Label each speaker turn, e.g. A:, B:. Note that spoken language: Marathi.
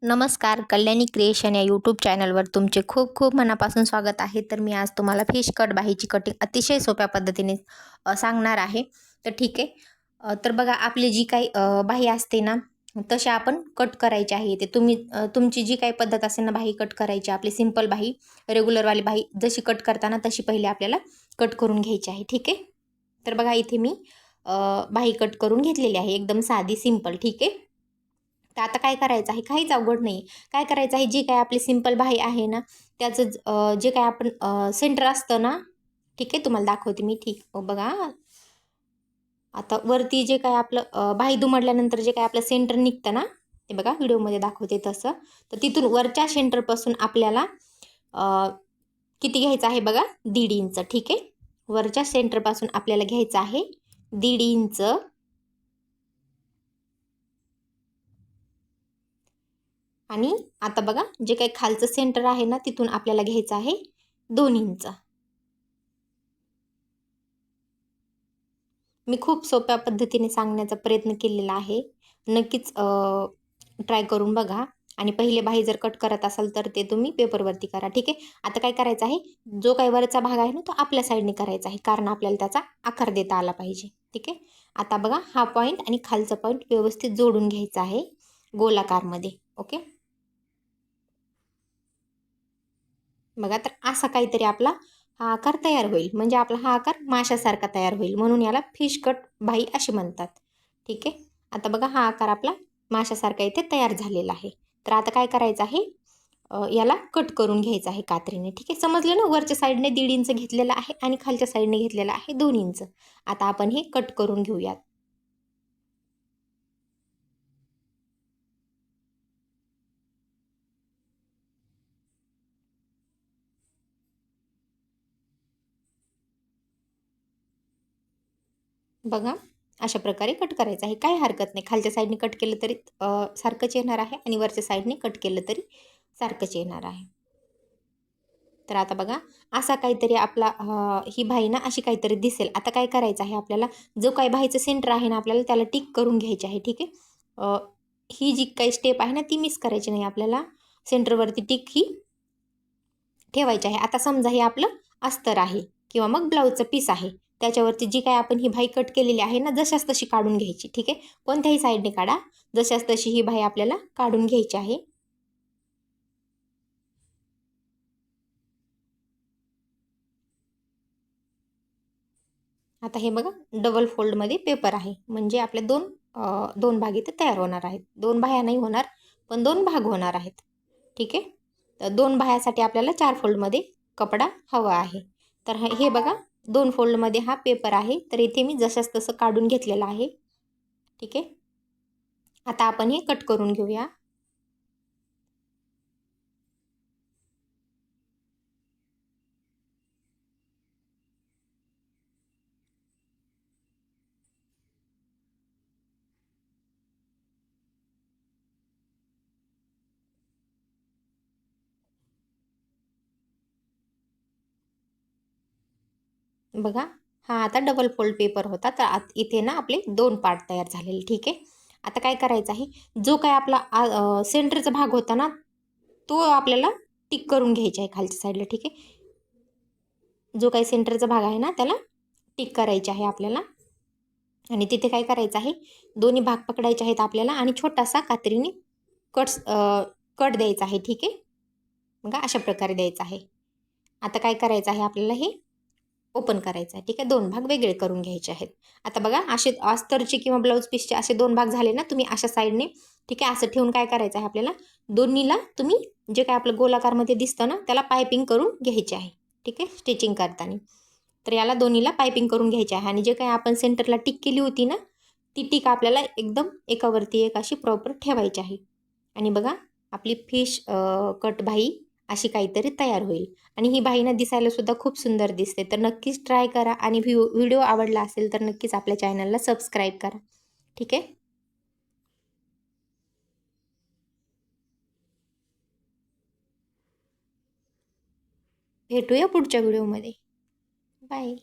A: नमस्कार, कल्याणी क्रिएशन या यूट्यूब चॅनलवर तुमचे खूप खूप मनापासून स्वागत आहे. तर मी आज तुम्हाला फिश कट बाहीची कटिंग अतिशय सोप्या पद्धतीने सांगणार आहे. तर ठीक आहे. तर बघा, आपली जी काही बाही असते ना, तशा आपण कट करायची आहे. ते तुमची जी काही पद्धत असेल ना बाही कट करायची, आपली सिंपल बाही, रेग्युलरवाली बाही जशी कट करताना तशी पहिले आपल्याला कट करून घ्यायची आहे. ठीक आहे. तर बघा, इथे मी बाही कट करून घेतलेली आहे, एकदम साधी सिंपल. ठीक आहे. तर आता काय करायचं आहे, काहीच अवघड नाही. काय करायचं आहे, जी काही आपली सिंपल बाही आहे ना, त्याचं जे काही आपण सेंटर असतं ना, ठीक आहे, तुम्हाला दाखवते मी. ठीक बघा, आता वरती जे काय आपलं बाही दुमडल्यानंतर जे काय आपलं सेंटर निघतं ना, ते बघा व्हिडिओमध्ये दाखवते तसं. तर तिथून वरच्या सेंटरपासून आपल्याला किती घ्यायचं आहे बघा, 1.5 इंच. ठीक आहे. वरच्या सेंटरपासून आपल्याला घ्यायचं आहे 1.5 इंच. आणि आता बघा, जे काही खालचं सेंटर आहे ना, तिथून आपल्याला घ्यायचं आहे 2 इंच. मी खूप सोप्या पद्धतीने सांगण्याचा प्रयत्न केलेला आहे. नक्कीच ट्राय करून बघा. आणि पहिले बाही जर कट करत असाल तर ते तुम्ही पेपरवरती करा. ठीक आहे. आता काय करायचं आहे, जो काही वरचा भाग आहे ना, तो आपल्या साईडने करायचा आहे, कारण आपल्याला त्याचा आकार देता आला पाहिजे. ठीक आहे. आता बघा, हा पॉईंट आणि खालचा पॉईंट व्यवस्थित जोडून घ्यायचा आहे गोलाकारमध्ये. ओके. बघा, तर असा काहीतरी आपला हा आकार तयार होईल. म्हणजे आपला हा आकार माशासारखा तयार होईल, म्हणून याला फिश कट बाही असे म्हणतात. ठीक आहे. आता बघा, हा आकार आपला माशासारखा इथे तयार झालेला आहे. तर आता काय करायचं आहे, याला कट करून घ्यायचं आहे कात्रीने. ठीक आहे. समजलं ना, वरच्या साईडने 1.5 इंच घेतलेला आहे आणि खालच्या साईडने घेतलेला आहे 2 इंच. आता आपण हे कट करून घेऊयात. बघा, अशा प्रकारे कट करायचं आहे. काही हरकत नाही, खालच्या साईडने कट केलं तरी सारखंच येणार आहे आणि वरच्या साईडने कट केलं तरी सारखंच येणार आहे. तर आता बघा, असा काहीतरी आपला ही बाही ना अशी काहीतरी दिसेल. आता काय करायचं आहे आपल्याला, जो काही बाहीचं सेंटर आहे ना, आपल्याला त्याला टिक करून घ्यायचे आहे. ठीक आहे. ही जी काही स्टेप आहे ना, ती मिस करायची नाही आपल्याला. सेंटरवरती टिक ही ठेवायची आहे. आता समजा हे आपलं अस्तर आहे किंवा मग ब्लाऊजचं पीस आहे. त्याच्यावरती जी काही आपण ही बाही कट केलेली आहे ना, जशास तशी काढून घ्यायची. ठीक आहे. कोणत्याही साईडने काढा, जशास तशी ही बाही आपल्याला काढून घ्यायची आहे. आता हे बघा, डबल फोल्डमध्ये पेपर आहे, म्हणजे आपले दोन भाग इथे तयार होणार आहेत. 2 बाह्या नाही होणार, पण 2 भाग होणार आहेत. ठीक आहे. तर 2 बाह्यासाठी आपल्याला 4 फोल्डमध्ये कपडा हवा आहे. तर हे बघा, 2 फोल्डमध्ये हा पेपर आहे. तर इथे मी जशास तसं काढून घेतलेलं आहे. ठीक आहे. आता आपण हे कट करून घेऊया. बघा, हा आता डबल फोल्ड पेपर होता. तर इथे ना आपले 2 पार्ट तयार झालेले. ठीक आहे. आता काय करायचं आहे, जो काय आपला सेंटरचा भाग होता ना, तो आपल्याला टिक करून घ्यायचा आहे खालच्या साईडला. ठीक आहे. जो काही सेंटरचा भाग आहे ना, त्याला टिक करायचे आहे आपल्याला. आणि तिथे काय करायचं आहे, दोन्ही भाग पकडायचे आहेत आपल्याला आणि छोटासा कात्रीने कट द्यायचा आहे. ठीक आहे. बघा, अशा प्रकारे द्यायचं आहे. आता काय करायचं आहे, आपल्याला हे ओपन करायचं आहे. ठीक आहे. 2 भाग वेगळे करून घ्यायचे आहेत. आता बघा, असे अस्तरचे किंवा ब्लाऊज पीसचे असे 2 भाग झाले ना, तुम्ही अशा साईडने, ठीक आहे, असं ठेवून काय करायचं आहे आपल्याला, दोन्हीला तुम्ही जे काय आपलं गोलाकारमध्ये दिसतं ना, त्याला पायपिंग करून घ्यायचे आहे. ठीक आहे, स्टिचिंग करताना. तर याला दोन्हीला पायपिंग करून घ्यायचे आहे आणि जे काही आपण सेंटरला टिक केली होती ना, ती टिक आपल्याला एकदम एकावरती एक अशी प्रॉपर ठेवायची आहे. आणि बघा, आपली फिश कट बाही अशी काहीतरी तयार होईल. आणि ही बाही ना दिसायला सुद्धा खूप सुंदर दिसते. तर नक्कीच ट्राय करा आणि व्हिडिओ आवडला असेल तर नक्कीच आपल्या चॅनलला सबस्क्राईब करा. ठीक आहे. भेटूया पुढच्या व्हिडिओमध्ये. बाय.